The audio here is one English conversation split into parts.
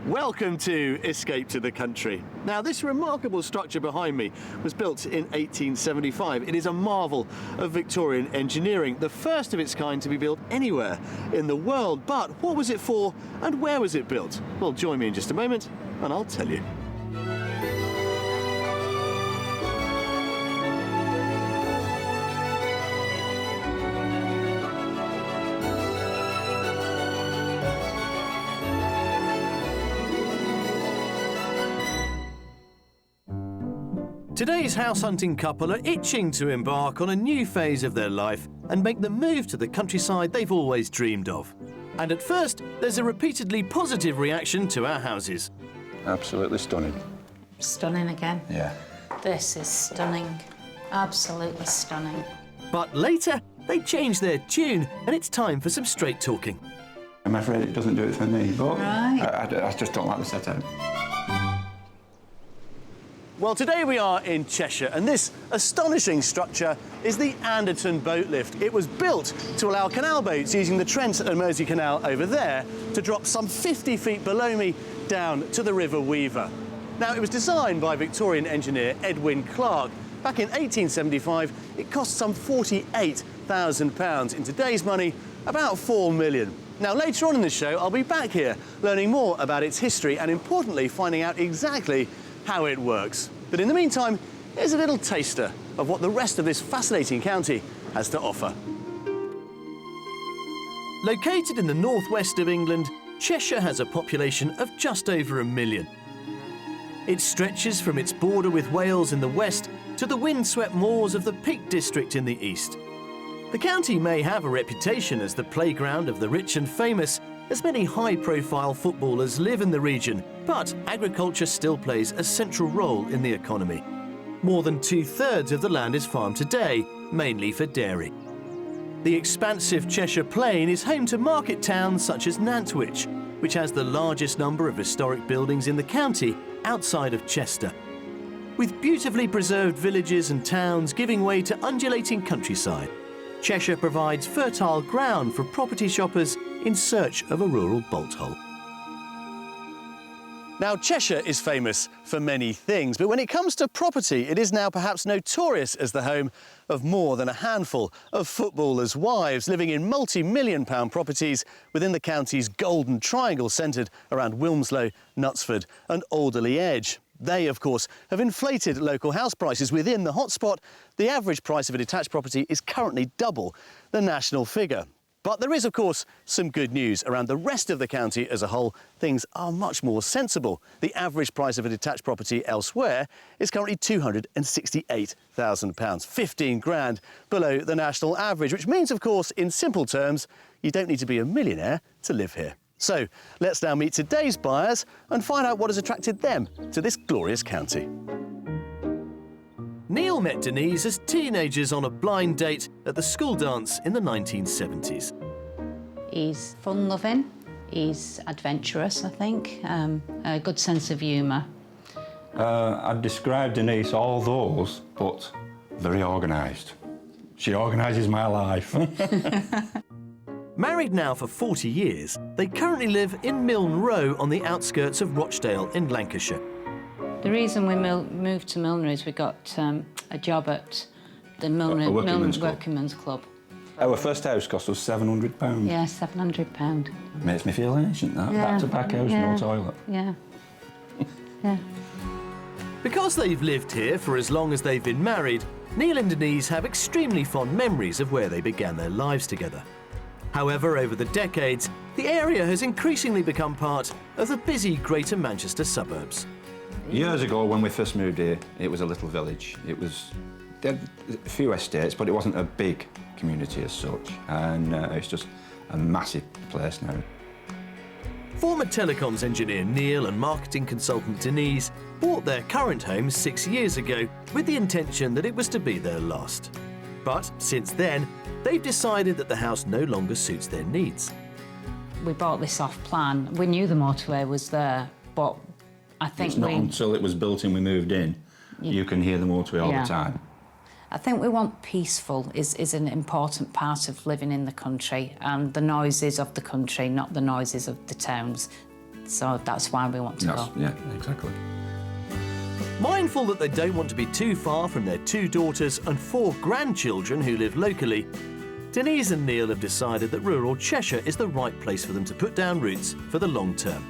Welcome to Escape to the Country. Now, this remarkable structure behind me was built in 1875. It is a marvel of Victorian engineering, the first of its kind to be built anywhere in the world. But what was it for and where was it built? Well, join me in just a moment and I'll tell you. Today's house hunting couple are itching to embark on a new phase of their life and make the move to the countryside they've always dreamed of. And at first, there's a repeatedly positive reaction to our houses. Absolutely stunning. Stunning again. Yeah. This is stunning. Absolutely stunning. But later, they change their tune and it's time for some straight talking. I'm afraid it doesn't do it for me, but Right. I just don't like the setup. Well, today we are in Cheshire, and this astonishing structure is the Anderton Boat Lift. It was built to allow canal boats using the Trent and Mersey Canal over there to drop some 50 feet below me down to the River Weaver. Now, it was designed by Victorian engineer Edwin Clark. Back in 1875, it cost some £48,000. In today's money, about £4 million. Now, later on in the show, I'll be back here learning more about its history and, importantly, finding out exactly how it works. But in the meantime, here's a little taster of what the rest of this fascinating county has to offer. Located in the northwest of England, Cheshire has a population of just over 1 million. It stretches from its border with Wales in the west to the windswept moors of the Peak District in the east. The county may have a reputation as the playground of the rich and famous, as many high-profile footballers live in the region, but agriculture still plays a central role in the economy. More than 2/3 of the land is farmed today, mainly for dairy. The expansive Cheshire Plain is home to market towns such as Nantwich, which has the largest number of historic buildings in the county outside of Chester. With beautifully preserved villages and towns giving way to undulating countryside, Cheshire provides fertile ground for property shoppers in search of a rural bolt hole. Now, Cheshire is famous for many things, but when it comes to property, it is now perhaps notorious as the home of more than a handful of footballers' wives living in multi-million-pound properties within the county's Golden Triangle, centred around Wilmslow, Knutsford and Alderley Edge. They, of course, have inflated local house prices within the hotspot. The average price of a detached property is currently double the national figure. But there is, of course, some good news. Around the rest of the county as a whole, things are much more sensible. The average price of a detached property elsewhere is currently £268,000, 15 grand below the national average, which means, of course, in simple terms, you don't need to be a millionaire to live here. So let's now meet today's buyers and find out what has attracted them to this glorious county. Neil met Denise as teenagers on a blind date at the school dance in the 1970s. He's fun-loving, he's adventurous, I think, a good sense of humour. I'd describe Denise all those, but very organised. She organises my life. Married now for 40 years, they currently live in Milne Row on the outskirts of Rochdale in Lancashire. The reason we moved to Milner is we got a job at the Milner Workingmen's Club. Our first house cost us £700. Yeah, £700. Makes me feel ancient, that. Yeah. Back-to-back house, no toilet. Yeah. Yeah. Because they've lived here for as long as they've been married, Neil and Denise have extremely fond memories of where they began their lives together. However, over the decades, the area has increasingly become part of the busy Greater Manchester suburbs. Years ago, when we first moved here, it was a little village. There had a few estates, but it wasn't a big community as such. And it's just a massive place now. Former telecoms engineer Neil and marketing consultant Denise bought their current home 6 years ago with the intention that it was to be their last. But since then, they've decided that the house no longer suits their needs. We bought this off plan. We knew the motorway was there, but I think it's not until it was built and we moved in, you can hear the motorway all the time. I think we want peaceful is an important part of living in the country, and the noises of the country, not the noises of the towns. So that's why we want to go. Yeah, exactly. Mindful that they don't want to be too far from their 2 daughters and 4 grandchildren who live locally, Denise and Neil have decided that rural Cheshire is the right place for them to put down roots for the long term.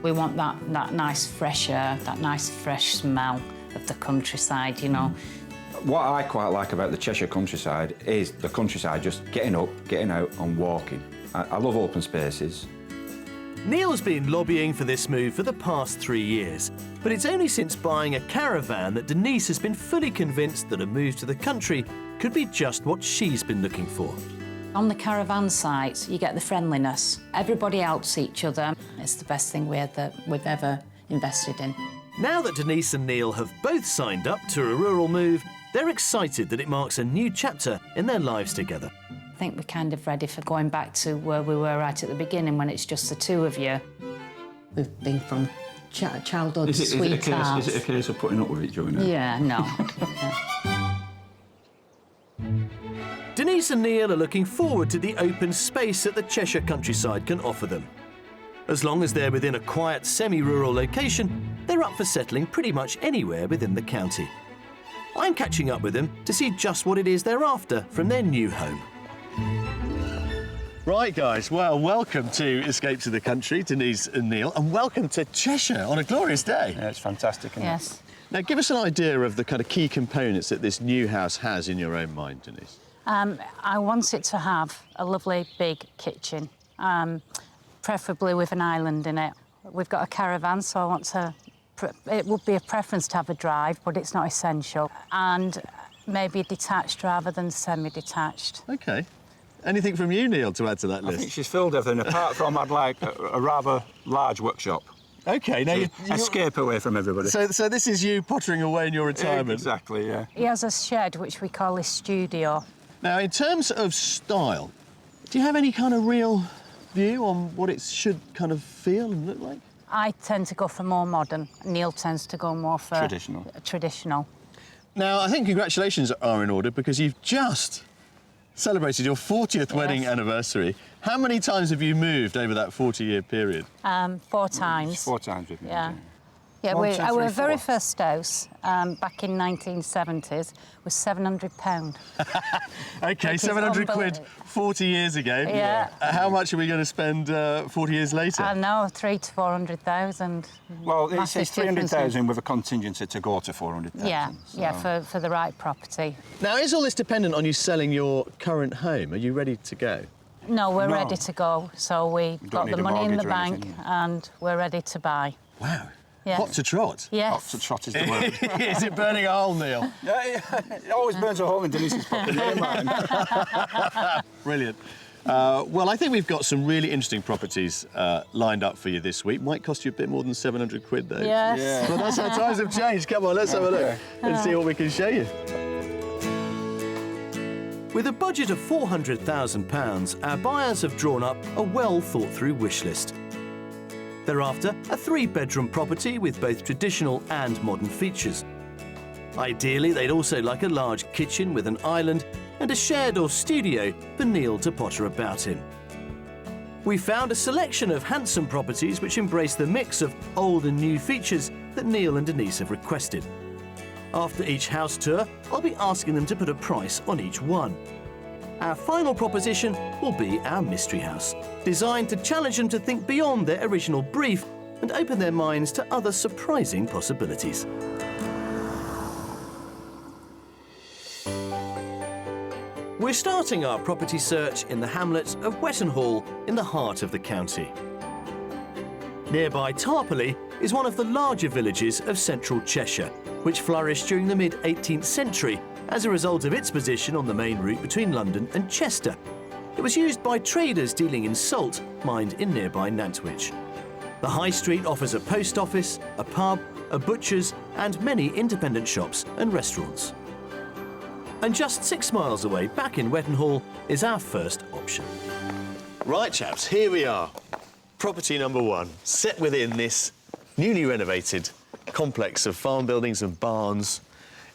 We want that nice fresh air, that nice fresh smell of the countryside, you know. What I quite like about the Cheshire countryside is the countryside just getting up, getting out and walking. I love open spaces. Neil's been lobbying for this move for the past 3 years, but it's only since buying a caravan that Denise has been fully convinced that a move to the country could be just what she's been looking for. On the caravan sites, you get the friendliness. Everybody helps each other. It's the best thing we've ever invested in. Now that Denise and Neil have both signed up to a rural move, they're excited that it marks a new chapter in their lives together. I think we're kind of ready for going back to where we were right at the beginning, when it's just the 2 of you. We've been from childhood to sweethearts. Is it a case of putting up with each other now? Yeah, no. Denise and Neil are looking forward to the open space that the Cheshire countryside can offer them. As long as they're within a quiet, semi-rural location, they're up for settling pretty much anywhere within the county. I'm catching up with them to see just what it is they're after from their new home. Right, guys, well, welcome to Escape to the Country, Denise and Neil, and welcome to Cheshire on a glorious day. Yeah, it's fantastic, isn't Yes. it? Now, give us an idea of the kind of key components that this new house has in your own mind, Denise. I want it to have a lovely big kitchen, preferably with an island in it. We've got a caravan, so I want to... It would be a preference to have a drive, but it's not essential. And maybe detached rather than semi-detached. OK. Anything from you, Neil, to add to that list? I think she's filled everything, apart from I'd like a rather large workshop. OK, now you escape away from everybody. So this is you pottering away in your retirement? Exactly, yeah. He has a shed, which we call his studio. Now, in terms of style, do you have any kind of real view on what it should kind of feel and look like? I tend to go for more modern. Neil tends to go more for... Traditional. Now, I think congratulations are in order because you've just celebrated your 40th wedding anniversary. How many times have you moved over that 40-year period? 4 times. 4 times we've moved. Yeah. Yeah, our very first house, back in 1970s, was £700. OK, 700 quid 40 years ago. Yeah. How much are we going to spend 40 years later? I know, 300,000 to 400,000. Well, it's 300,000 with a contingency to go to 400,000. Yeah, so. yeah, for the right property. Now, is all this dependent on you selling your current home? Are you ready to go? No, we're ready to go. So we've got the money in the bank and we're ready to buy. Wow. Yeah. Hot to trot? Yes. Hot to trot is the word. Is it burning a hole, Neil? Yeah, it always burns a hole in Denise's pocket, never mind. Brilliant. Well, I think we've got some really interesting properties lined up for you this week. Might cost you a bit more than 700 quid, though. Yes. Yeah. But that's how times have changed. Come on, let's have a look and see what we can show you. With a budget of £400,000, our buyers have drawn up a well-thought-through wish list. They're after a 3-bedroom property with both traditional and modern features. Ideally, they'd also like a large kitchen with an island and a shed or studio for Neil to potter about in. We found a selection of handsome properties which embrace the mix of old and new features that Neil and Denise have requested. After each house tour, I'll be asking them to put a price on each one. Our final proposition will be our mystery house, designed to challenge them to think beyond their original brief and open their minds to other surprising possibilities. We're starting our property search in the hamlet of Wettenhall in the heart of the county. Nearby Tarporley is one of the larger villages of central Cheshire, which flourished during the mid-18th century as a result of its position on the main route between London and Chester. It was used by traders dealing in salt mined in nearby Nantwich. The High Street offers a post office, a pub, a butcher's and many independent shops and restaurants. And just 6 miles away, back in Wettenhall, is our first option. Right, chaps, here we are. Property number 1, set within this newly renovated complex of farm buildings and barns.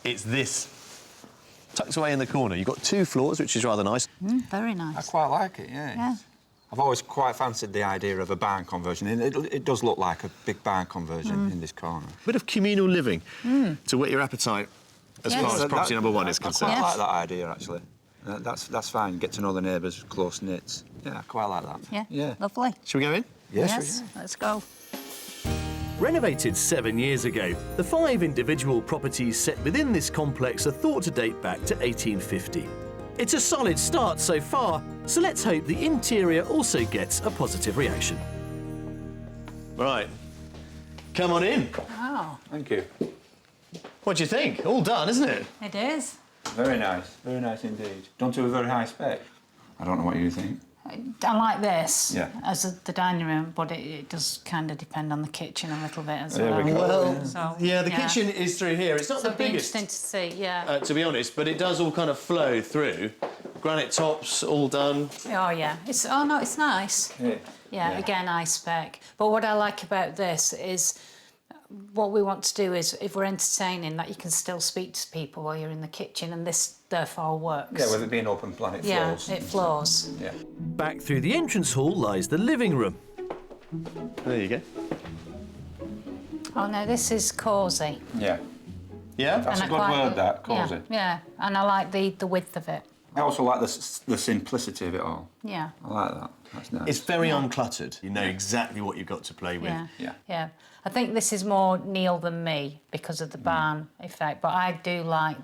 It's this, tucked away in the corner. You've got 2 floors, which is rather nice. Very nice. I quite like it, yeah. I've always quite fancied the idea of a barn conversion, and it does look like a big barn conversion in this corner. Bit of communal living to whet your appetite as Yes. far as property number one is I concerned. quite like that idea, actually. That's fine. Get to know the neighbours, close knits. Yeah, I quite like that. Yeah, Yeah. lovely. Shall we go in? Yes, let's go. Renovated 7 years ago, the 5 individual properties set within this complex are thought to date back to 1850. It's a solid start so far, so let's hope the interior also gets a positive reaction. Right, come on in. Oh, Thank you. What do you think? All done, isn't it? it is. Very nice indeed. Done to a very high spec. I don't know what you think. I like this Yeah. as the dining room, but it does kind of depend on the kitchen a little bit as There well. we go. Well, So, yeah, the kitchen is through here. It's not So the it'd be biggest, interesting to see, yeah. to be honest, but it does all kind of flow through. Granite tops, all done. Oh, yeah. Oh, no, it's nice. Yeah. Yeah, again, high spec. But what I like about this is what we want to do is, if we're entertaining, that you can still speak to people while you're in the kitchen, and this therefore works. Yeah, with it being open plan, it flows. Yeah, it flows. Yeah. Back through the entrance hall lies the living room. There you go. Oh, no, this is cosy. Yeah. Yeah? That's And a I good quite- word, that, cosy. Yeah, and I like the width of it. I also like the simplicity of it all. Yeah. I like that. That's nice. It's very uncluttered. You know exactly what you've got to play with. Yeah. I think this is more Neil than me because of the barn effect, but I do like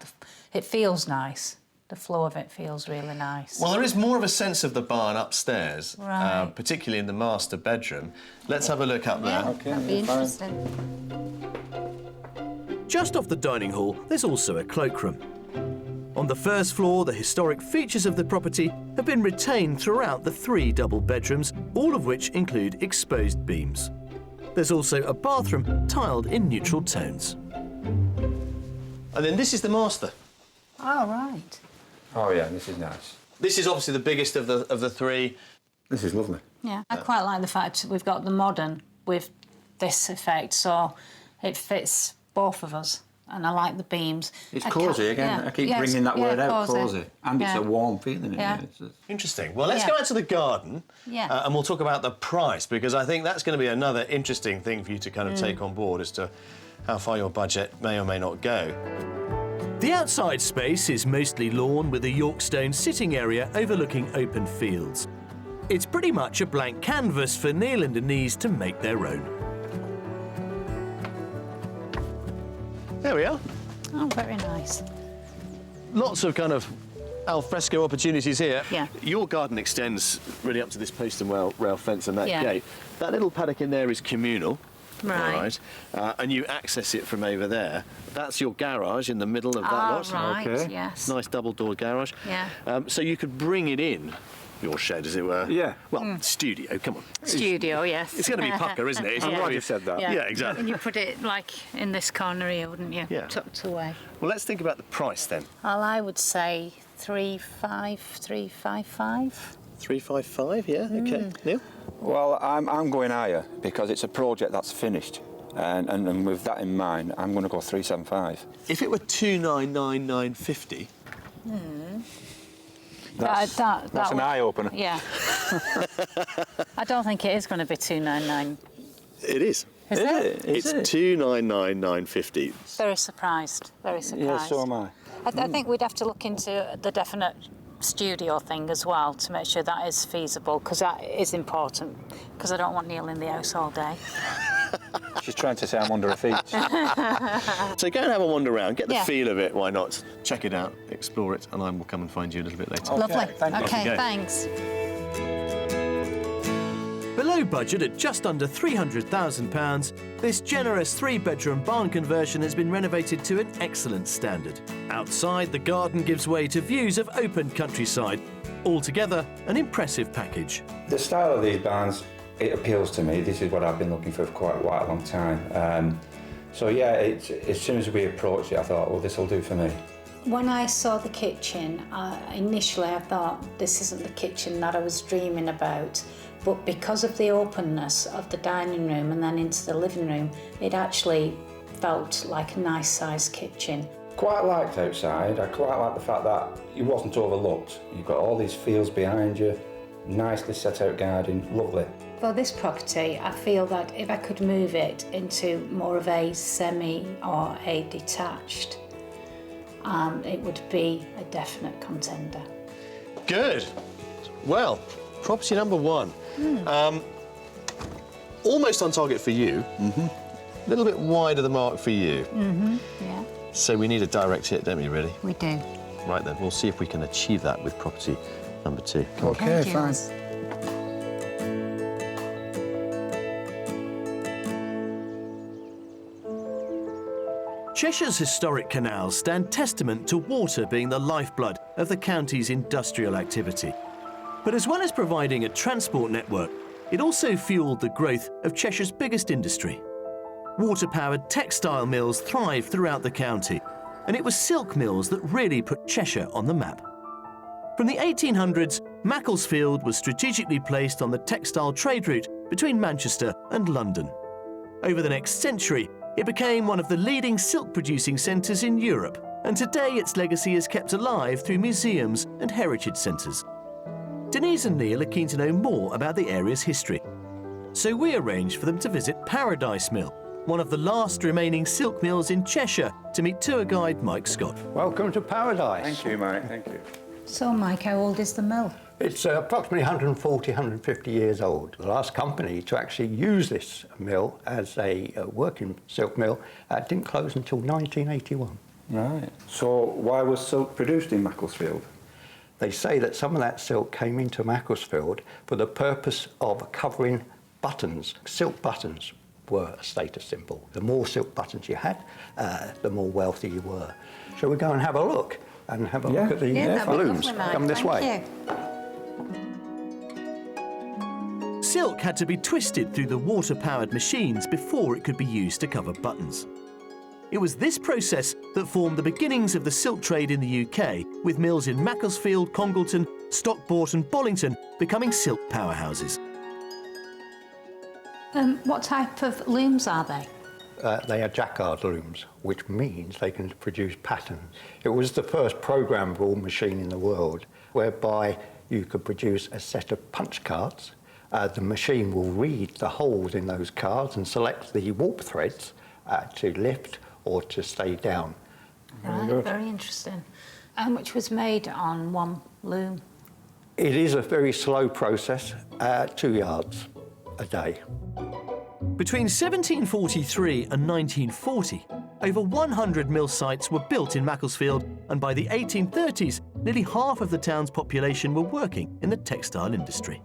it feels nice. The flow of it feels really nice. Well, there is more of a sense of the barn upstairs, Right. particularly in the master bedroom. Let's have a look up there. Okay, that'd be yeah, fine. interesting. Just off the dining hall, there's also a cloakroom. On the first floor, the historic features of the property have been retained throughout the 3 double bedrooms, all of which include exposed beams. There's also a bathroom tiled in neutral tones. And then this is the master. Oh, right. Oh, yeah, this is nice. This is obviously the biggest of the 3. This is lovely. Yeah, I quite like the fact we've got the modern with this effect, so it fits both of us. And I like the beams. It's I cosy can't- again. yeah, I keep yeah, bringing that word out, cosy. cosy. And it's Yeah. a warm feeling in Yeah. here. Interesting. Well, let's Yeah. go out to the garden Yeah. and we'll talk about the price, because I think that's going to be another interesting thing for you to kind of take on board as to how far your budget may or may not go. The outside space is mostly lawn with a Yorkstone sitting area overlooking open fields. It's pretty much a blank canvas for Neil and Denise to make their own. There we are. Oh, very nice. Lots of kind of al fresco opportunities here. Yeah. Your garden extends really up to this post and rail fence and that Yeah. gate. That little paddock in there is communal. Right. All right. And you access it from over there. That's your garage in the middle of that lot. Right, Okay. yes. Nice double door garage. Yeah. So you could bring it in, your shed, as it were. Yeah. Well, studio, come on. Studio, yes. It's going to be pucker, isn't it? It's I'm not glad gonna you be- said that. Yeah, exactly. And you put it like in this corner here, wouldn't you? Yeah. Tucked away. Well, let's think about the price then. Well, I would say 355. 355, yeah, okay. Neil? Well, I'm going higher because it's a project that's finished. And with that in mind, I'm going to go 375. If it were 299,950, That's an eye-opener. Yeah. I don't think it is going to be 299. it is. Is it? It's 299,950. Very surprised. Very surprised. Yeah, so am I. I think we'd have to look into the definite studio thing as well to make sure that is feasible, because that is important, because I don't want Neil in the house all day. She's trying to say I'm under her feet. So go and have a wander around, get the Yeah. feel of it, why not? Check it out, explore it, and I will come and find you a little bit later. Lovely. thank you. Off you Okay, go. thanks. Below budget at just under £300,000, this generous 3-bedroom barn conversion has been renovated to an excellent standard. Outside, the garden gives way to views of open countryside. Altogether, an impressive package. The style of these barns, it appeals to me. This is what I've been looking for quite a long time. So yeah, as soon as we approached it, I thought, well, this will do for me. When I saw the kitchen, initially I thought this isn't the kitchen that I was dreaming about, but because of the openness of the dining room and then into the living room, it actually felt like a nice sized kitchen. Quite liked outside. I quite like the fact that it wasn't overlooked. You've got all these fields behind you, nicely set out garden, lovely. For this property, I feel that if I could move it into more of a semi or a detached, it would be a definite contender. Good. Well, property number one. Almost on target for you. A little bit wide of the mark for you. Yeah, So we need a direct hit, don't we, really? we do. Right then, we'll see if we can achieve that with property number two. Okay, fine. Jules. Cheshire's historic canals stand testament to water being the lifeblood of the county's industrial activity. But as well as providing a transport network, it also fueled the growth of Cheshire's biggest industry. Water-powered textile mills thrived throughout the county, and it was silk mills that really put Cheshire on the map. From the 1800s, Macclesfield was strategically placed on the textile trade route between Manchester and London. Over the next century, it became one of the leading silk-producing centres in Europe, and today its legacy is kept alive through museums and heritage centres. Denise and Neil are keen to know more about the area's history, so we arranged for them to visit Paradise Mill, one of the last remaining silk mills in Cheshire, to meet tour guide Mike Scott. Welcome to Paradise. Thank you, Mike, thank you. So, Mike, how old is the mill? It's approximately 140, 150 years old. The last company to actually use this mill as a working silk mill didn't close until 1981. Right. So why was silk produced in Macclesfield? They say that some of that silk came into Macclesfield for the purpose of covering buttons. Silk buttons were a status symbol. The more silk buttons you had, the more wealthy you were. Shall we go and have a look? And have a look at the looms? Come this way. Silk had to be twisted through the water-powered machines before it could be used to cover buttons. It was this process that formed the beginnings of the silk trade in the UK, with mills in Macclesfield, Congleton, Stockport and Bollington becoming silk powerhouses. What type of looms are they? They are jacquard looms, which means they can produce patterns. It was the first programmable machine in the world, whereby you could produce a set of punch cards. The machine will read the holes in those cards and select the warp threads to lift or to stay down. Right, very interesting. And which was made on one loom? It is a very slow process, 2 yards a day. Between 1743 and 1940, over 100 mill sites were built in Macclesfield, and by the 1830s, nearly half of the town's population were working in the textile industry.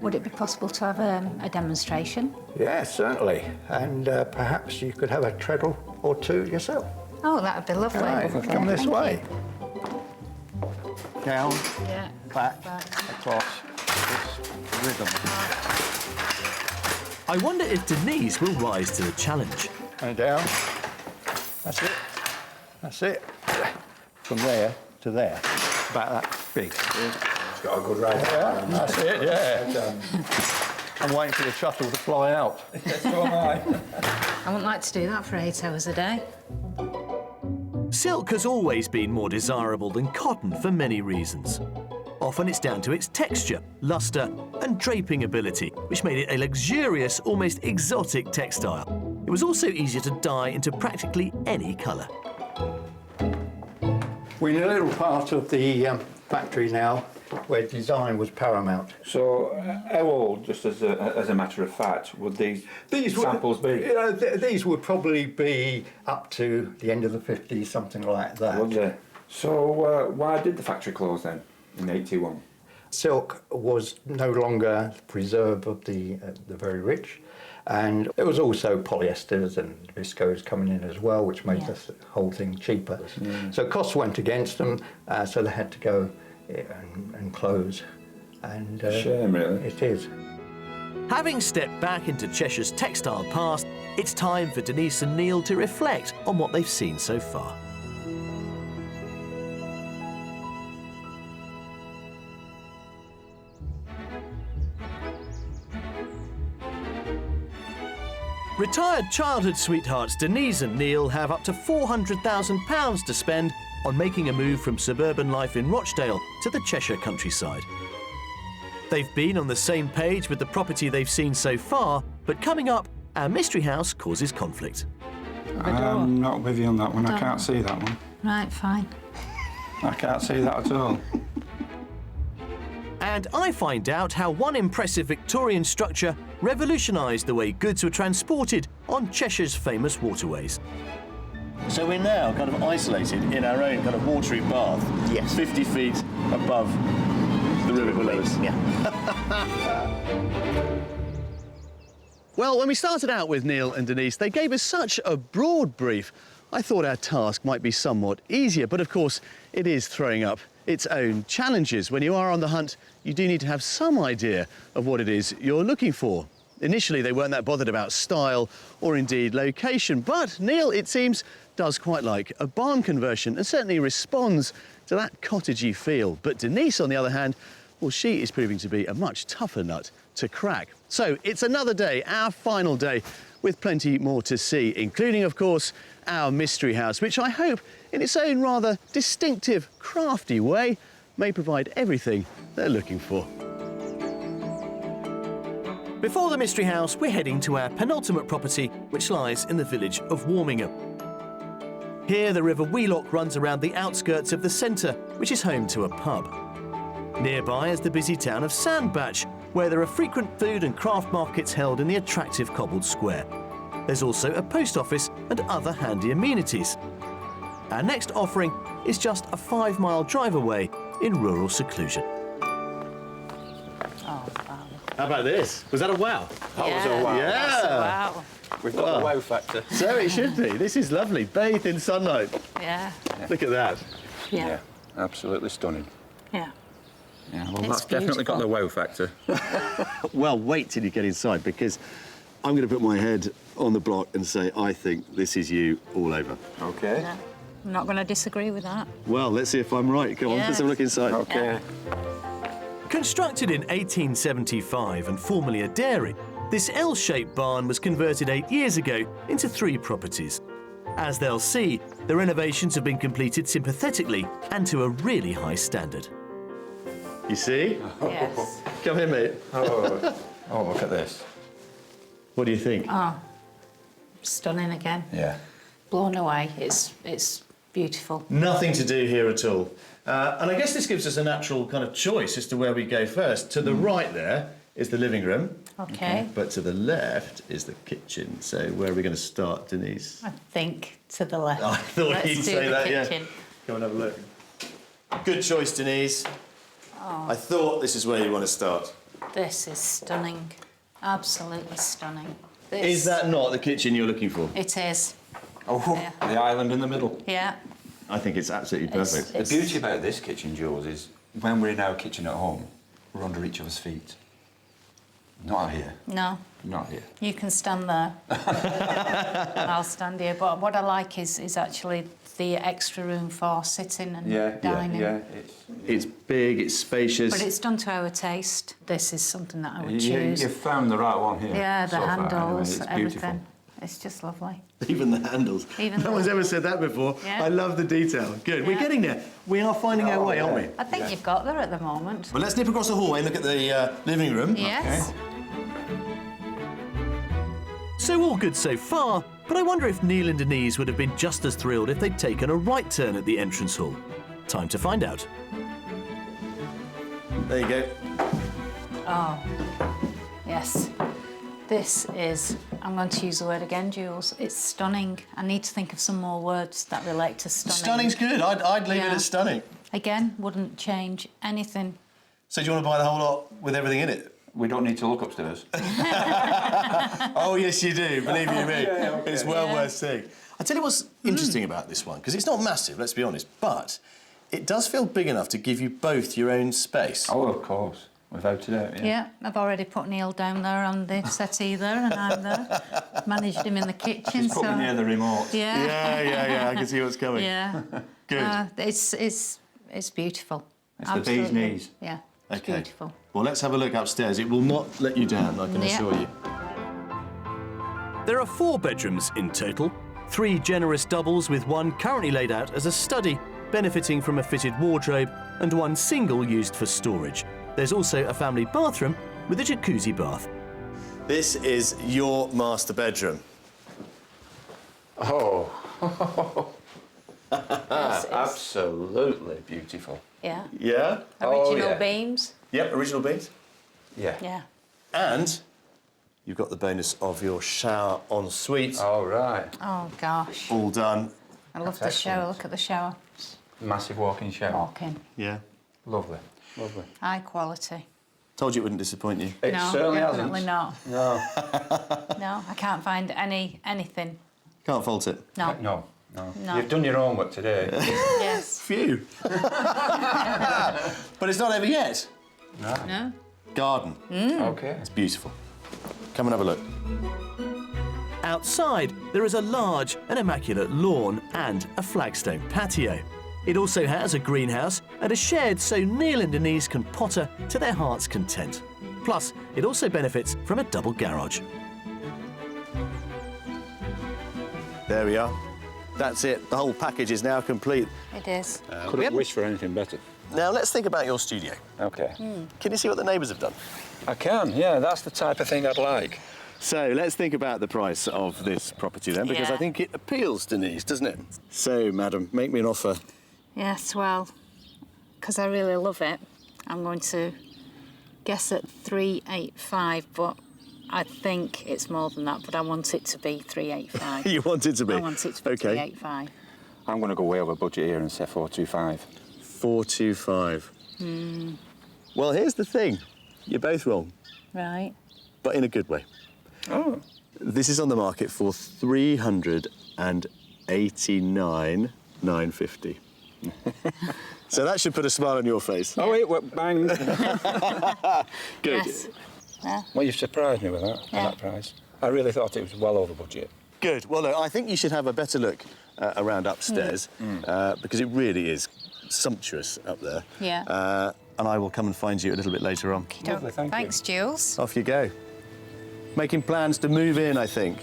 Would it be possible to have a demonstration? Yes, certainly. And perhaps you could have a treadle or two yourself. Oh, that would be lovely. Right, come this way. Down, Yeah. back, across, this rhythm. I wonder if Denise will rise to the challenge. And down. That's it. That's it. From there to there. About that big. It's got a good ride. Yeah, that's it, yeah. I'm waiting for the shuttle to fly out. So am I. I wouldn't like to do that for 8 hours a day. Silk has always been more desirable than cotton for many reasons. Often it's down to its texture, lustre and draping ability, which made it a luxurious, almost exotic textile. It was also easier to dye into practically any colour. We're in a little part of the factory now where design was paramount. So how old, just as a matter of fact, would these samples be? These would probably be up to the end of the 50s, something like that. Would they? So why did the factory close then, in 81? Silk was no longer the preserve of the very rich, and there was also polyesters and viscose coming in as well, which made the whole thing cheaper. So costs went against them, so they had to go and close. And shame, really. It is. Having stepped back into Cheshire's textile past, it's time for Denise and Neil to reflect on what they've seen so far. Retired childhood sweethearts Denise and Neil have up to £400,000 to spend on making a move from suburban life in Rochdale to the Cheshire countryside. They've been on the same page with the property they've seen so far, but coming up, our mystery house causes conflict. I'm not with you on that one. I can't see that one. Right, fine. I can't see that at all. And I find out how one impressive Victorian structure revolutionised the way goods were transported on Cheshire's famous waterways. So we're now kind of isolated in our own kind of watery bath. Yes. 50 feet above the river below us. Yeah. Well, when we started out with Neil and Denise, they gave us such a broad brief. I thought our task might be somewhat easier, but of course it is throwing up its own challenges. When you are on the hunt, you do need to have some idea of what it is you're looking for. Initially, they weren't that bothered about style or indeed location, but Neil, it seems, does quite like a barn conversion and certainly responds to that cottagey feel. But Denise, on the other hand, well, she is proving to be a much tougher nut to crack. So it's another day, our final day, with plenty more to see, including, of course, our mystery house, which I hope, in its own rather distinctive, crafty way, may provide everything they're looking for. Before the mystery house, we're heading to our penultimate property, which lies in the village of Warmingham. Here, the River Wheelock runs around the outskirts of the centre, which is home to a pub. Nearby is the busy town of Sandbach, where there are frequent food and craft markets held in the attractive cobbled square. There's also a post office and other handy amenities. Our next offering is just a 5-mile drive away in rural seclusion. Oh, wow. How about this? Was that a wow? That was a wow. That's a wow. We've got the wow factor. So it should be. This is lovely. Bathed in sunlight. Yeah. Look at that. Yeah. Absolutely stunning. Yeah. Yeah, well, It's that's definitely got the beautiful. wow factor. Well, wait till you get inside, because I'm going to put my head on the block and say, I think this is you all over. OK. Yeah. I'm not going to disagree with that. Well, let's see if I'm right. Come on, let's have a look inside. OK. Constructed in 1875 and formerly a dairy, this L-shaped barn was converted 8 years ago into 3 properties. As they'll see, the renovations have been completed sympathetically and to a really high standard. You see? Yes. Come here, mate. Oh, look at this. What do you think? Oh, stunning again. Yeah. Blown away. It's beautiful. Nothing to do here at all. And I guess this gives us a natural kind of choice as to where we go first. To the right there is the living room. Okay. But to the left is the kitchen. So where are we going to start, Denise? I think to the left. I thought Let's you'd do say the that, kitchen. yeah. Come and have a look. Good choice, Denise. Oh. I thought this is where you want to start. This is stunning. Absolutely stunning. This, Is that not the kitchen you're looking for? It is. Oh, Yeah. the island in the middle. Yeah. I think it's absolutely perfect. The beauty about this kitchen, Jules, is when we're in our kitchen at home, we're under each other's feet. Not here. No. Not here. You can stand there. And I'll stand here. But what I like is actually the extra room for sitting and dining. Yeah. It's big, it's spacious. But it's done to our taste. This is something that I would You choose. found the right one here. Yeah, the so far, anyway. handles, It's everything. beautiful. It's just lovely. Even the handles. Even no the- one's ever said that before. Yeah. I love the detail. Good. We're Yeah. getting there. We are finding our way, aren't we? I think you've got there at the moment. Well, let's nip across the hallway and look at the living room. Yes. So all good so far, but I wonder if Neil and Denise would have been just as thrilled if they'd taken a right turn at the entrance hall. Time to find out. There you go. Oh, yes. This is, I'm going to use the word again, Jules, it's stunning. I need to think of some more words that relate to stunning. Stunning's good. I'd leave it Yeah. at stunning. Again, wouldn't change anything. So do you want to buy the whole lot with everything in it? We don't need to look upstairs. Oh, yes, you do. Believe you me. okay. It's well Yeah. worth seeing. I tell you what's interesting about this one, because it's not massive, let's be honest, but it does feel big enough to give you both your own space. Oh, of course. Without a doubt, Yeah, I've already put Neil down there on the settee there, and I'm there. Managed him in the kitchen, Just put me near the remote. Yeah. Yeah, I can see what's coming. Yeah. Good. It's beautiful. It's the bee's knees. Yeah. It's Okay. beautiful. Well, let's have a look upstairs. It will not let you down, I can Yeah. assure you. There are 4 bedrooms in total, 3 generous doubles with one currently laid out as a study, benefiting from a fitted wardrobe, and one single used for storage. There's also a family bathroom with a jacuzzi bath. This is your master bedroom. Oh, Yes, absolutely beautiful. yeah. Yeah? Original yeah. beams. Yep, original beams. Yeah. Yeah. And you've got the bonus of your shower en suite. All right. Oh, gosh. All done. I love That's the shower. excellent. Look at the shower. Massive walk-in shower. Walking. Yeah. Lovely, lovely. High quality. Told you it wouldn't disappoint you. It No, certainly definitely hasn't. not. No, No, I can't find anything. Can't fault it. No. no. No. You've done your homework today. Yes. Phew. But it's not over yet. No. Garden. Okay. It's beautiful. Come and have a look. Outside, there is a large and immaculate lawn and a flagstone patio. It also has a greenhouse and a shed so Neil and Denise can potter to their heart's content. Plus, it also benefits from a double garage. There we are. That's it. The whole package is now complete. It is. Couldn't wish for anything better. Now, let's think about your studio. Okay. Can you see what the neighbours have done? I can, yeah, that's the type of thing I'd like. So let's think about the price of this property then, because Yeah. I think it appeals to Denise, doesn't it? So, madam, make me an offer. Yes, well, because I really love it, I'm going to guess at 385, but I think it's more than that, but I want it to be 385. You want it to be? I want it to be Okay. 385. I'm going to go way over budget here and say 425. 425. Well, here's the thing. You're both wrong, Right. but in a good way. Oh. This is on the market for 389,950. So that should put a smile on your face. Oh, wait, what, bang. Good. Yes. Yeah. Well, you've surprised me with that, Yeah. at that price. I really thought it was well over budget. Good. Well, look, I think you should have a better look around upstairs because it really is sumptuous up there. Yeah. And I will come and find you a little bit later on. Lovely, thank you. Thanks, Jules. Off you go. Making plans to move in, I think.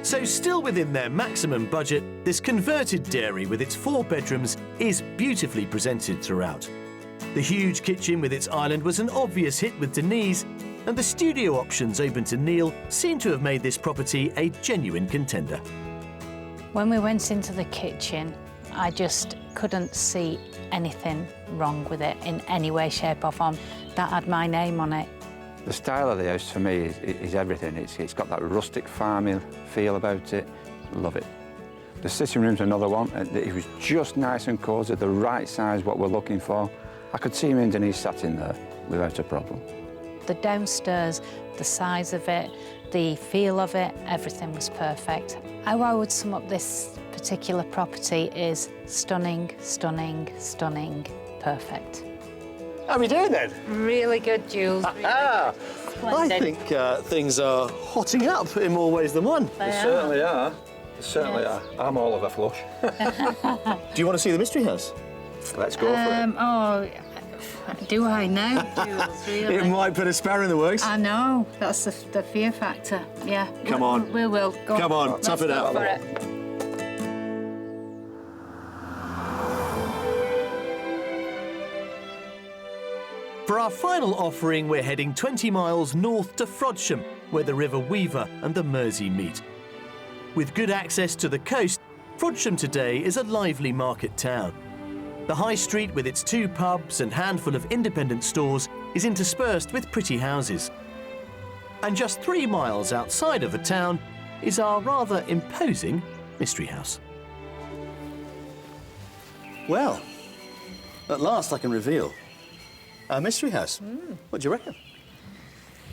So still within their maximum budget, this converted dairy with its 4 bedrooms is beautifully presented throughout. The huge kitchen with its island was an obvious hit with Denise, and the studio options open to Neil seem to have made this property a genuine contender. When we went into the kitchen, I just couldn't see anything wrong with it in any way, shape or form. That had my name on it. The style of the house for me is everything. It's got that rustic farming feel about it. Love it. The sitting room's another one. It was just nice and cosy, the right size, what we're looking for. I could see me and Denise sat in there without a problem. The downstairs, the size of it, the feel of it, everything was perfect. How I would sum up this particular property is stunning, stunning, stunning, perfect. How are we doing then? Really good, Jules. Really I splendid. think things are hotting up in more ways than one. They are. Certainly are. They certainly Yes. are. I'm all over flush. Do you want to see the mystery house? Let's go for it. Oh, do I now, Jules? Really? It might put a sparrow in the works. I know. That's the fear factor. Yeah. Come on. We will. Go Come on, Let's tough it go out. for it. For our final offering, we're heading 20 miles north to Frodsham, where the River Weaver and the Mersey meet. With good access to the coast, Frodsham today is a lively market town. The high street with its 2 pubs and handful of independent stores is interspersed with pretty houses. And just 3 miles outside of the town is our rather imposing mystery house. Well, at last I can reveal our mystery house. What do you reckon?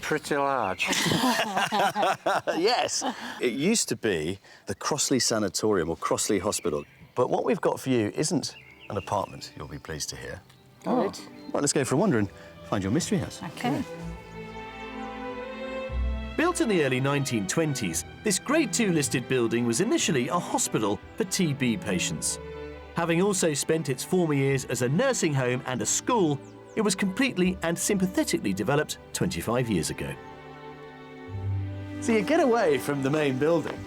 Pretty large. Yes. It used to be the Crossley Sanatorium or Crossley Hospital. But what we've got for you isn't an apartment, you'll be pleased to hear. Good. Right, let's go for a wander and find your mystery house. Okay. Built in the early 1920s, this Grade 2 listed building was initially a hospital for TB patients. Having also spent its former years as a nursing home and a school, it was completely and sympathetically developed 25 years ago. So you get away from the main building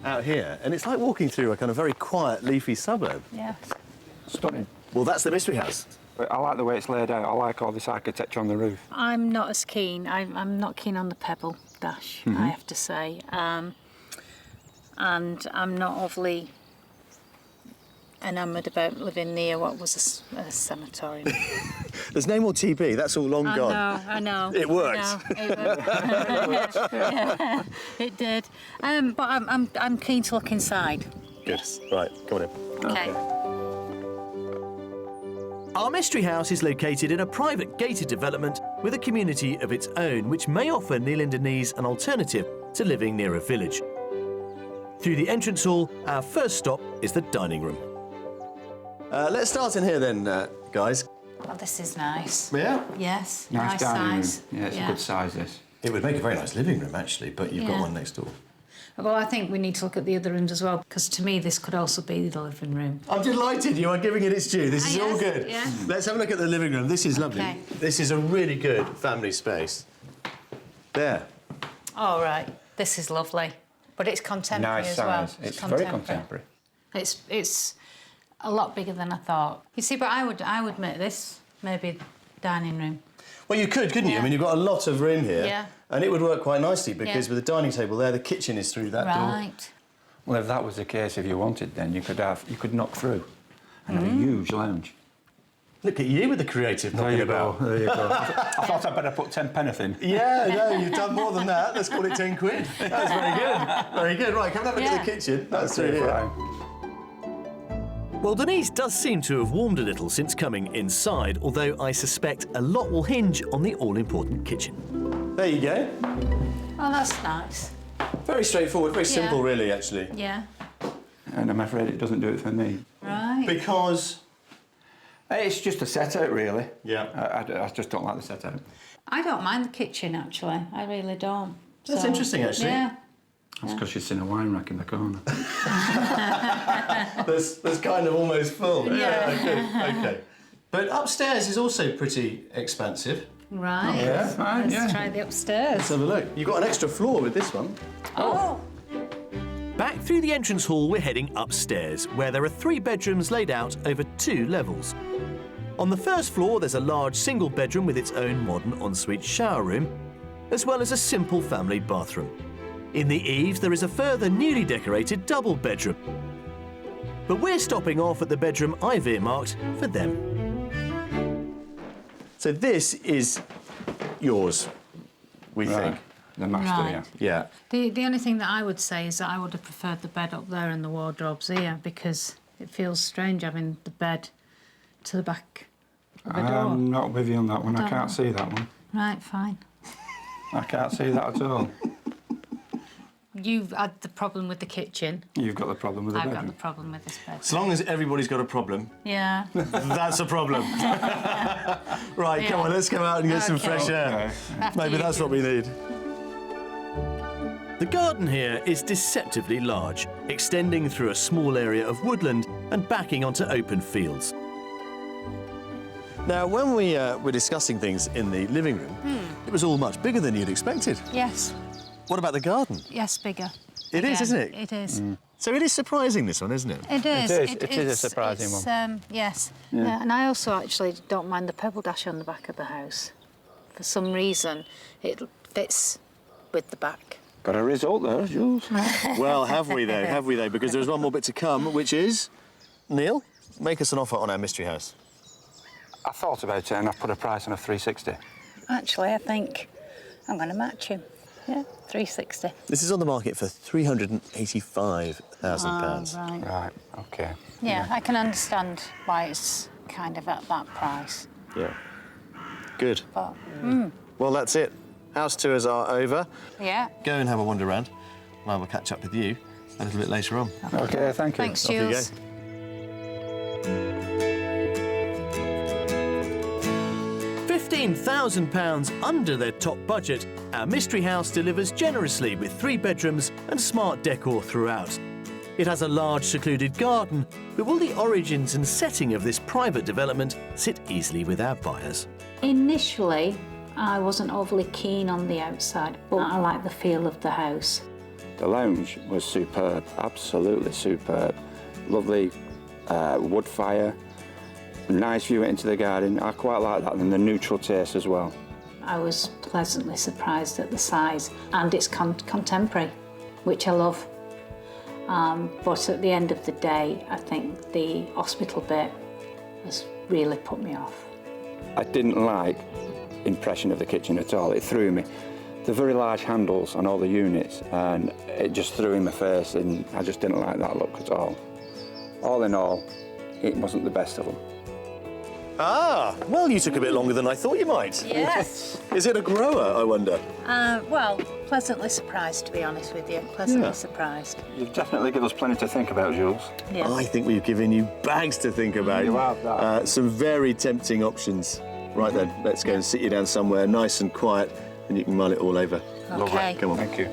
out here, and it's like walking through a kind of very quiet, leafy suburb. Yeah. Stunning. Well, that's the Mystery House. But I like the way it's laid out. I like all this architecture on the roof. I'm not as keen. I'm not keen on the pebble dash, I have to say. And I'm not overly enamoured about living near what was a sanatorium. There's no more TB. That's all long gone. I know. It worked. Yeah, it did. But I'm keen to look inside. Good. Right, come on in. Okay. Our Mystery House is located in a private gated development with a community of its own, which may offer New Londonese an alternative to living near a village. Through the entrance hall, our first stop is the dining room. Let's start in here then, guys. Oh, this is nice. Yeah? Yes. Nice dining size. room. Yeah, it's a good size, this. It would make a very nice living room, actually, but you've got Yeah. one next door. Well, I think we need to look at the other rooms as well, because to me this could also be the living room. I'm delighted you are giving it its due. This is all yes, good. yeah. Let's have a look at the living room. This is lovely. Okay. This is a really good family space. There. All right. This is lovely, but it's contemporary Nice as well. size. It's very contemporary. It's a lot bigger than I thought. You see, but I would make this maybe dining room. Well, you could, couldn't you? I Yeah. mean, you've got a lot of room here. Yeah. And it would work quite nicely because Yeah. with the dining table there, the kitchen is through that door. Right. Well, if that was the case, if you wanted, then you could knock through and have a huge lounge. Look at you with the creative knocking about. There you go. I thought I'd better put 10 pence in. Yeah, no, you've done more than that. Let's call it 10 quid. That's very good. Very good. Right, come and have a look at the kitchen. That's through here. Fine. Well, Denise does seem to have warmed a little since coming inside, although I suspect a lot will hinge on the all-important kitchen. There you go. Oh, that's nice. Very straightforward, very simple, really, actually. Yeah. And I'm afraid it doesn't do it for me. Right. Because... It's just a set-out, really. Yeah. I just don't like the set-out. I don't mind the kitchen, actually. I really don't. That's interesting, actually. Yeah. That's because she's seen a wine rack in the corner. There's kind of almost full. Yeah. Good. Okay. But upstairs is also pretty expansive. Right. Yeah, fine, Let's try the upstairs. Let's have a look. You've got an extra floor with this one. Oh. Back through the entrance hall, we're heading upstairs, where there are 3 bedrooms laid out over 2 levels. On the first floor, there's a large single bedroom with its own modern ensuite shower room, as well as a simple family bathroom. In the eaves, there is a further newly decorated double bedroom. But we're stopping off at the bedroom I've earmarked for them. So this is yours, we think. The master, Right. yeah. Yeah. The only thing that I would say is that I would have preferred the bed up there and the wardrobes here, because it feels strange having the bed to the back of the door. I'm not with you on that one. I Don't can't know. see that one. Right, fine. I can't see that at all. You've had the problem with the kitchen. You've got the problem with the I've got bedroom. the problem with this bed. As long as everybody's got a problem, Yeah. that's a problem. Right, come Yeah. on, let's go out and get some Okay. fresh air. After Maybe you that's do what we need. The garden here is deceptively large, extending through a small area of woodland and backing onto open fields. Now, when we were discussing things in the living room, it was all much bigger than you'd expected. Yes. What about the garden? Yes, bigger. It is, Again, isn't it? It is. So it is surprising, this one, isn't it? It is. It is a surprising one. Yes. Yeah, and I also actually don't mind the pebble dash on the back of the house. For some reason, it fits with the back. Got a result there, Jules. Well, have we though? Have we though? Because there's one more bit to come, which is... Neil, make us an offer on our mystery house. I thought about it and I put a price on a 360. Actually, I think I'm going to match him. Yeah, 360. This is on the market for £385,000. Right. Right, OK. Yeah, I can understand why it's kind of at that price. Yeah. Good. But, Well, that's it. House tours are over. yeah. Go and have a wander around. And I will catch up with you a little bit later on. OK, thank you. Thanks, Off you go. Jules. £15,000 under their top budget, our mystery house delivers generously with 3 bedrooms and smart decor throughout. It has a large secluded garden, but will the origins and setting of this private development sit easily with our buyers? Initially, I wasn't overly keen on the outside, but I like the feel of the house. The lounge was superb, absolutely superb. Lovely wood fire, Nice view into the garden. I quite like that, and the neutral taste as well. I was pleasantly surprised at the size, and it's contemporary, which I love. But at the end of the day, I think the hospital bit has really put me off. I didn't like the impression of the kitchen at all. It threw me. The very large handles on all the units, and it just threw in my face, and I just didn't like that look at all. All in all, it wasn't the best of them. Ah, well, you took a bit longer than I thought you might. Yes. Is it a grower, I wonder? Well, pleasantly surprised, to be honest with you. Pleasantly surprised. You've definitely given us plenty to think about, Jules. Yeah. I think we've given you bags to think about. You have that. Some very tempting options. Right then, let's go and sit you down somewhere nice and quiet, and you can mull it all over. Okay. Come on. Thank you.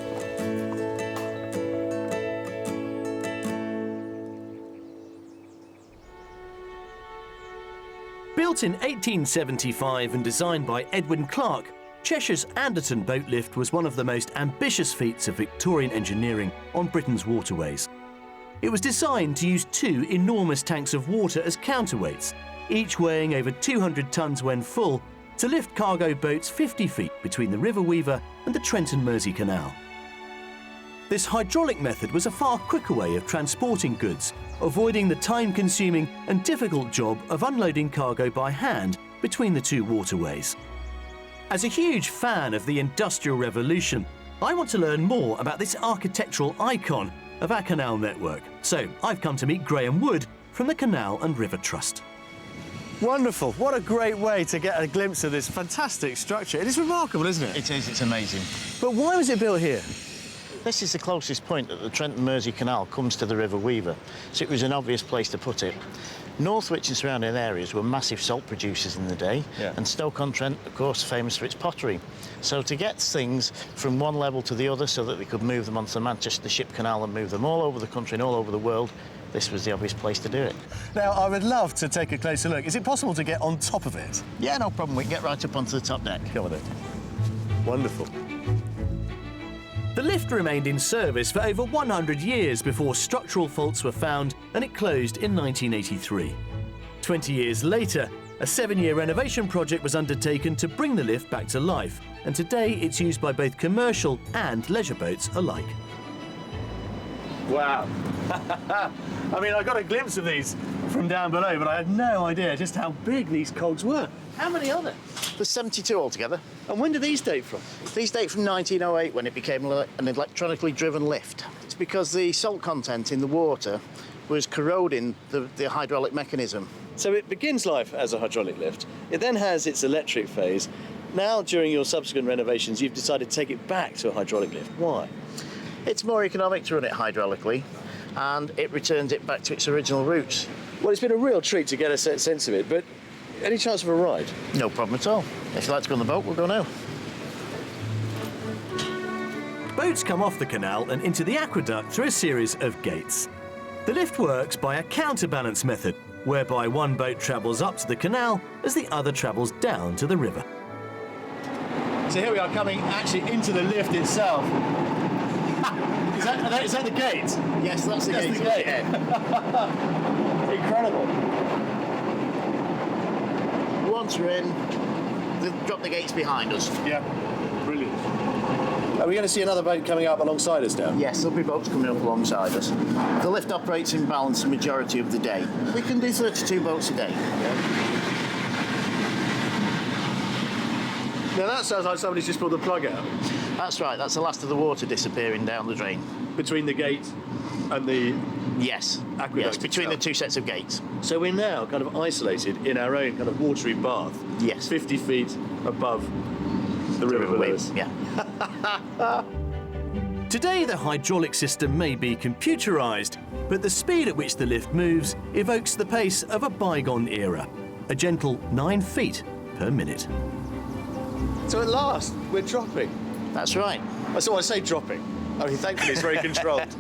Built in 1875 and designed by Edwin Clark, Cheshire's Anderton Boat Lift was one of the most ambitious feats of Victorian engineering on Britain's waterways. It was designed to use two enormous tanks of water as counterweights, each weighing over 200 tonnes when full, to lift cargo boats 50 feet between the River Weaver and the Trent and Mersey Canal. This hydraulic method was a far quicker way of transporting goods, avoiding the time-consuming and difficult job of unloading cargo by hand between the two waterways. As a huge fan of the Industrial Revolution, I want to learn more about this architectural icon of our canal network. So I've come to meet Graham Wood from the Canal and River Trust. Wonderful. What a great way to get a glimpse of this fantastic structure. It is remarkable, isn't it? It is, it's amazing. But why was it built here? This is the closest point that the Trent and Mersey Canal comes to the River Weaver, so it was an obvious place to put it. Northwich and surrounding areas were massive salt producers in the day, and Stoke-on-Trent, of course, famous for its pottery. So to get things from one level to the other so that they could move them onto the Manchester Ship Canal and move them all over the country and all over the world, this was the obvious place to do it. Now, I would love to take a closer look. Is it possible to get on top of it? Yeah, no problem. We can get right up onto the top deck. Come on then. Wonderful. The lift remained in service for over 100 years before structural faults were found and it closed in 1983. 20 years later, a 7-year renovation project was undertaken to bring the lift back to life, and today it's used by both commercial and leisure boats alike. Wow. I mean, I got a glimpse of these from down below, but I had no idea just how big these cogs were. How many are there? There's 72 altogether. And when do these date from? These date from 1908 when it became an electronically driven lift. It's because the salt content in the water was corroding the hydraulic mechanism. So it begins life as a hydraulic lift. It then has its electric phase. Now, during your subsequent renovations, you've decided to take it back to a hydraulic lift. Why? It's more economic to run it hydraulically, and it returns it back to its original roots. Well, it's been a real treat to get a sense of it, but any chance of a ride? No problem at all. If you'd like to go on the boat, we'll go now. Boats come off the canal and into the aqueduct through a series of gates. The lift works by a counterbalance method, whereby one boat travels up to the canal as the other travels down to the river. So here we are coming actually into the lift itself. Is that the gate? Yes, that's the gate. The gate. Incredible. Once we're in, drop the gates behind us. Yeah, brilliant. Are we going to see another boat coming up alongside us now? Yes, there'll be boats coming up alongside us. The lift operates in balance the majority of the day. We can do 32 boats a day. Now that sounds like somebody's just pulled the plug out. That's right, that's the last of the water disappearing down the drain. Between the gate and the Yes, aqueduct yes, between itself. the two sets of gates. So we're now kind of isolated in our own kind of watery bath. Yes. 50 feet above the river below us. Yeah. Today the hydraulic system may be computerised, but the speed at which the lift moves evokes the pace of a bygone era. A gentle 9 feet per minute. So at last, we're dropping. That's right. So I say dropping. I mean, thankfully it's very controlled.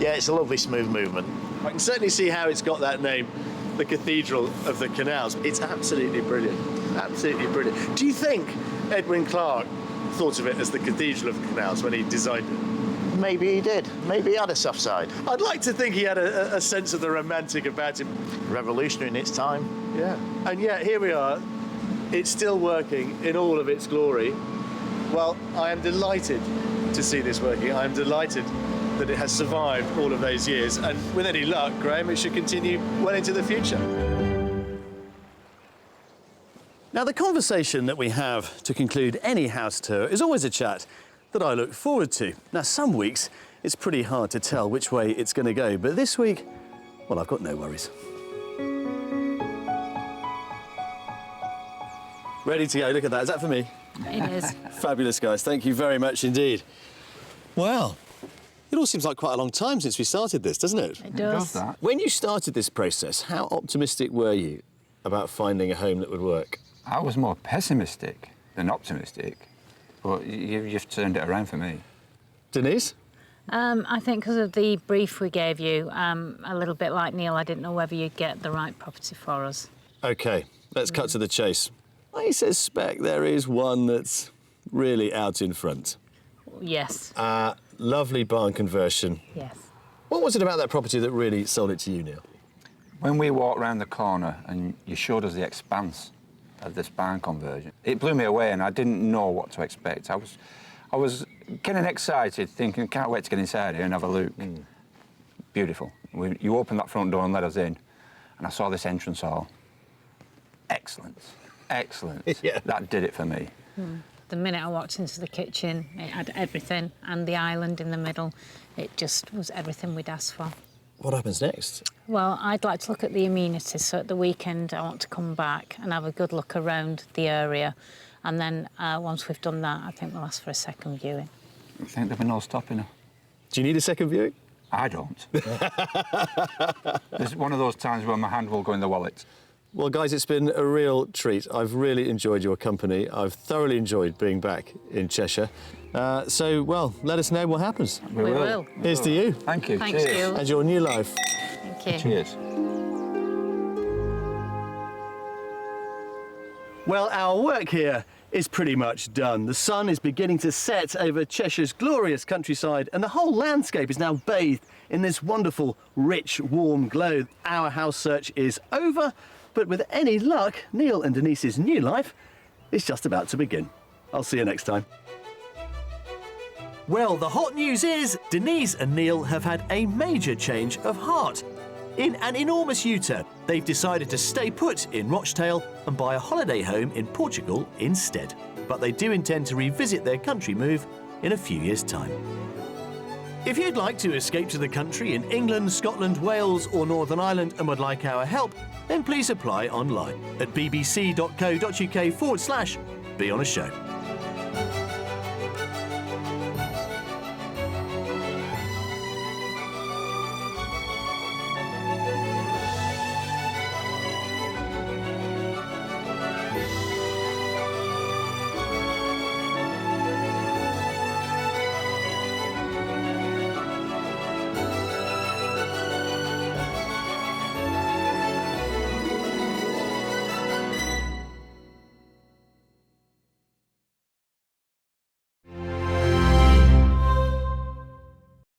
Yeah, it's a lovely smooth movement. I can certainly see how it's got that name, the Cathedral of the Canals. It's absolutely brilliant. Absolutely brilliant. Do you think Edwin Clark thought of it as the Cathedral of the Canals when he designed it? Maybe he did. Maybe he had a soft side. I'd like to think he had a sense of the romantic about him. Revolutionary in its time. Yeah. And yet, here we are. It's still working in all of its glory. Well, I am delighted to see this working. I am delighted that it has survived all of those years. And with any luck, Graham, it should continue well into the future. Now, the conversation that we have to conclude any house tour is always a chat that I look forward to. Now, some weeks it's pretty hard to tell which way it's going to go, but this week, well, I've got no worries. Ready to go. Look at that. Is that for me? It is. Fabulous, guys. Thank you very much indeed. Well, it all seems like quite a long time since we started this, doesn't it? It does. that. When you started this process, how optimistic were you about finding a home that would work? I was more pessimistic than optimistic, but you've turned it around for me. Denise? I think because of the brief we gave you, a little bit like Neil, I didn't know whether you'd get the right property for us. OK, let's cut to the chase. I suspect there is one that's really out in front. Yes. Lovely barn conversion. Yes. What was it about that property that really sold it to you, Neil? When we walked round the corner and you showed us the expanse of this barn conversion, it blew me away and I didn't know what to expect. I was getting excited, thinking, can't wait to get inside here and have a look. Beautiful. You opened that front door and let us in, and I saw this entrance hall. Excellent. Excellent. Yeah. That did it for me. The minute I walked into the kitchen, it had everything, and the island in the middle. It just was everything we'd asked for. What happens next? Well, I'd like to look at the amenities, so at the weekend I want to come back and have a good look around the area, and then once we've done that, I think we'll ask for a second viewing. I think there'll be no stopping her. Do you need a second viewing? I don't. It's one of those times where my hand will go in the wallet. Well, guys, it's been a real treat. I've really enjoyed your company. I've thoroughly enjoyed being back in Cheshire. Well, let us know what happens. We will. Here's to you. Thank you. Thanks, Cheers. Gil. And your new life. Thank you. Cheers. Well, our work here is pretty much done. The sun is beginning to set over Cheshire's glorious countryside, and the whole landscape is now bathed in this wonderful, rich, warm glow. Our house search is over, but with any luck, Neil and Denise's new life is just about to begin. I'll see you next time. Well, the hot news is Denise and Neil have had a major change of heart. In an enormous U-turn, they've decided to stay put in Rochdale and buy a holiday home in Portugal instead. But they do intend to revisit their country move in a few years' time. If you'd like to escape to the country in England, Scotland, Wales or Northern Ireland and would like our help, then please apply online at bbc.co.uk/be on a show.